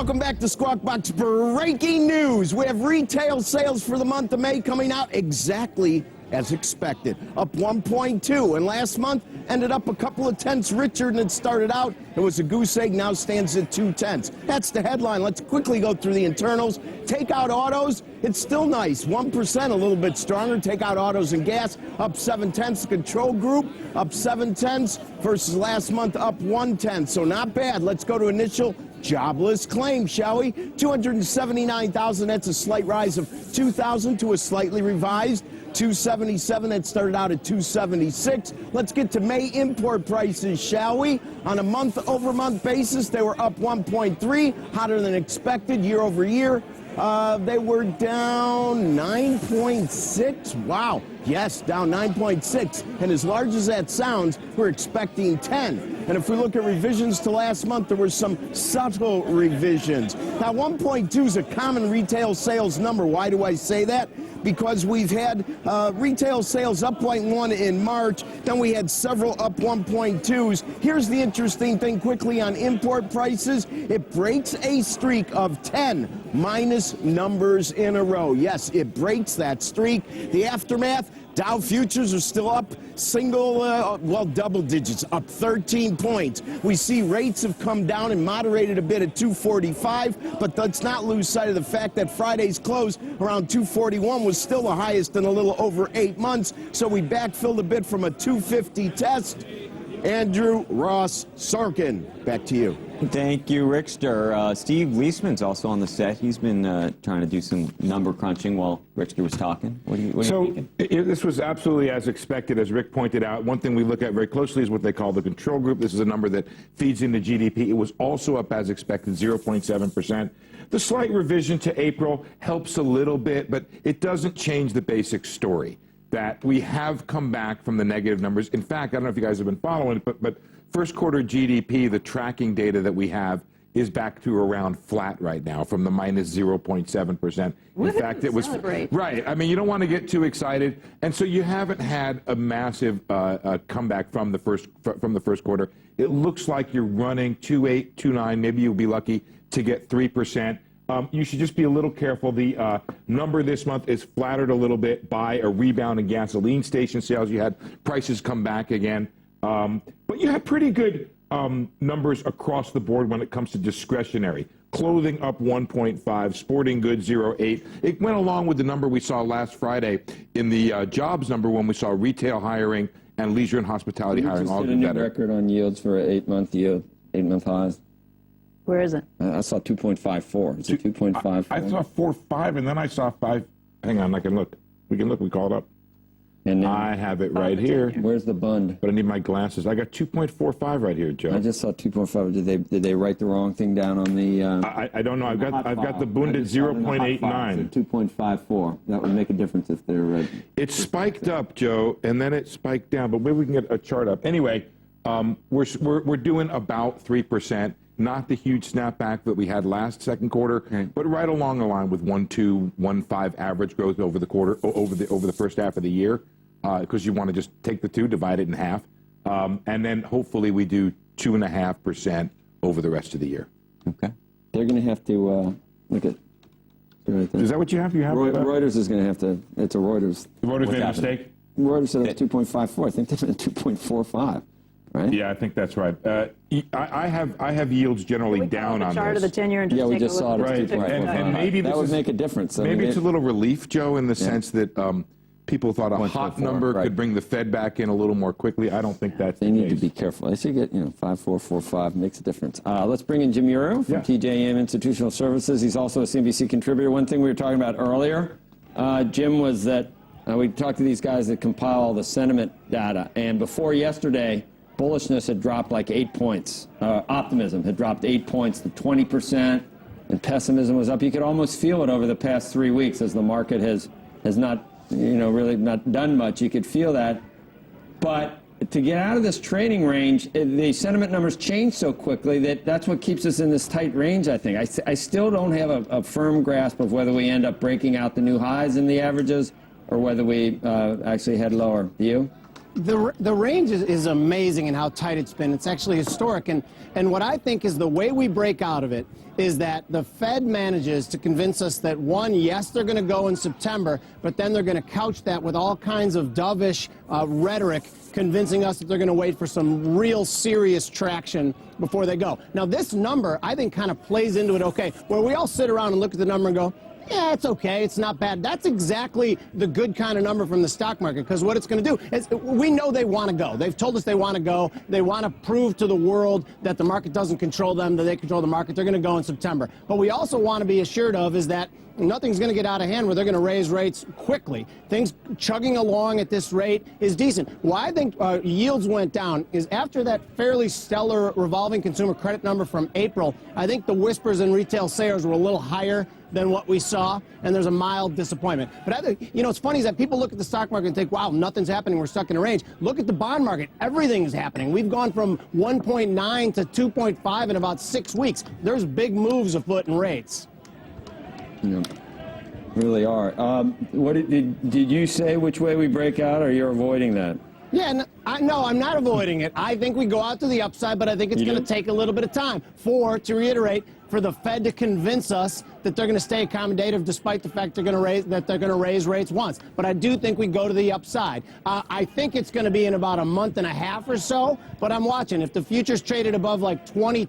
Welcome back to Squawk Box. Breaking news. We have retail sales for the month of May coming out exactly as expected, up 1.2, and last month ended up a couple of tenths richer than it started out. It was a goose egg, now stands at 2/10. That's the headline. Let's quickly go through the internals. Take out autos, it's still nice, 1%, a little bit stronger. Take out autos and gas, up 0.7. The control group, up 0.7 versus last month, up 1/10. So not bad. Let's go to initial jobless claims, shall we? 279,000, that's a slight rise of 2,000 to a slightly revised 277. That started out at 276. Let's get to May import prices, shall we? On a month-over-month basis, they were up 1.3, hotter than expected year over year. They were down 9.6. Wow. Yes, down 9.6. And as large as that sounds, we're expecting 10. And if we look at revisions to last month, there were some subtle revisions. Now, 1.2 is a common retail sales number. Why do I say that? Because we've had retail sales up 0.1 in March, then we had several up 1.2s. Here's the interesting thing quickly on import prices. It breaks a streak of 10 minus numbers in a row. Yes, it breaks that streak. The aftermath, Dow futures are still up double digits, up 13 points. We see rates have come down and moderated a bit at 245, but let's not lose sight of the fact that Friday's close around 241 was still the highest in a little over 8 months, so we backfilled a bit from a 250 test. Andrew Ross Sorkin, back to you. Thank you, Rickster. Steve Leisman's also on the set. He's been trying to do some number crunching while Rickster was talking. What are you thinking? This was absolutely as expected, as Rick pointed out. One thing we look at very closely is what they call the control group. This is a number that feeds into GDP. It was also up as expected, 0.7%. The slight revision to April helps a little bit, but it doesn't change the basic story that we have come back from the negative numbers. In fact, I don't know if you guys have been following it, but first quarter GDP, the tracking data that we have, is back to around flat right now from the minus 0.7%. In fact, it was right. I mean, you don't want to get too excited, and so you haven't had a massive comeback from the first quarter. It looks like you're running 2.8, 2.9. Maybe you'll be lucky to get 3%. You should just be a little careful. The number this month is flattered a little bit by a rebound in gasoline station sales. You had prices come back again. But you had pretty good numbers across the board when it comes to discretionary. Clothing up 1.5, sporting goods 0.8. It went along with the number we saw last Friday in the jobs number when we saw retail hiring and leisure and hospitality hiring all do better. Record on yields for an 8-month yield, 8-month highs. Where is it? I saw 2.54. Is it 2.54? I saw 4.5, and then I saw 5. Hang on, I can look. We can look. We call it up. And I have it right here. Where's the bund? But I need my glasses. I got 2.45 right here, Joe. I just saw 2.5. Did they write the wrong thing down on the? I don't know. I've got the bund at 0.89. 2.54. That would make a difference if they're right. It spiked up, Joe, and then it spiked down. But maybe we can get a chart up. Anyway, we're doing about 3%. Not the huge snapback that we had last second quarter, but right along the line with 1.2, 1.5 average growth over the quarter, over the first half of the year, because you want to just take the two, divide it in half, and then hopefully we do 2.5% over the rest of the year. Okay. They're going to have to look at. Is that what you have? Reuters is going to have to. It's a Reuters. Reuters made a mistake. Reuters said it was 2.54. I think they said 2.45. Right? Yeah, I think that's right. I have yields generally down on this. Chart of the 10-year and just we take just a saw look. it. Right, and maybe that would make a difference. Maybe it's a little relief, Joe, in the sense that people thought a hot number could bring the Fed back in a little more quickly. I don't think that's the case. They need to be careful. They should get 5.445 makes a difference. Let's bring in Jim Uro from TJM Institutional Services. He's also a CNBC contributor. One thing we were talking about earlier, Jim, was that we talked to these guys that compile all the sentiment data, and before yesterday, bullishness had dropped like 8 points. Optimism had dropped 8 points to 20%, and pessimism was up. You could almost feel it over the past 3 weeks as the market has not, really not done much. You could feel that. But to get out of this trading range, the sentiment numbers change so quickly that's what keeps us in this tight range, I think. I still don't have a firm grasp of whether we end up breaking out the new highs in the averages or whether we actually head lower. Do you? The range is amazing in how tight it's been. It's actually historic. And what I think is the way we break out of it is that the Fed manages to convince us that, one, yes, they're going to go in September, but then they're going to couch that with all kinds of dovish rhetoric, convincing us that they're going to wait for some real serious traction before they go. Now, this number, I think, kind of plays into it okay, where we all sit around and look at the number and go, yeah, it's okay. It's not bad. That's exactly the good kind of number from the stock market, because what it's going to do is we know they want to go. They've told us they want to go. They want to prove to the world that the market doesn't control them, that they control the market. They're going to go in September. But we also want to be assured of is that nothing's going to get out of hand where they're going to raise rates quickly. Things chugging along at this rate is decent. Why I think yields went down is after that fairly stellar revolving consumer credit number from April, I think the whispers in retail sales were a little higher than what we saw, and there's a mild disappointment. But I think, you know, what's funny is that people look at the stock market and think, wow, nothing's happening, we're stuck in a range. Look at the bond market, everything is happening. We've gone from 1.9 to 2.5 in about 6 weeks. There's big moves afoot in rates. Yeah, really are. What did you say which way we break out, or you're avoiding that? Yeah, no, I'm not avoiding it. I think we go out to the upside, but I think it's going to take a little bit of time to reiterate, for the Fed to convince us that they're going to stay accommodative despite the fact they're going to raise rates once. But I do think we go to the upside. I think it's going to be in about a month and a half or so, but I'm watching. If the future's traded above like 20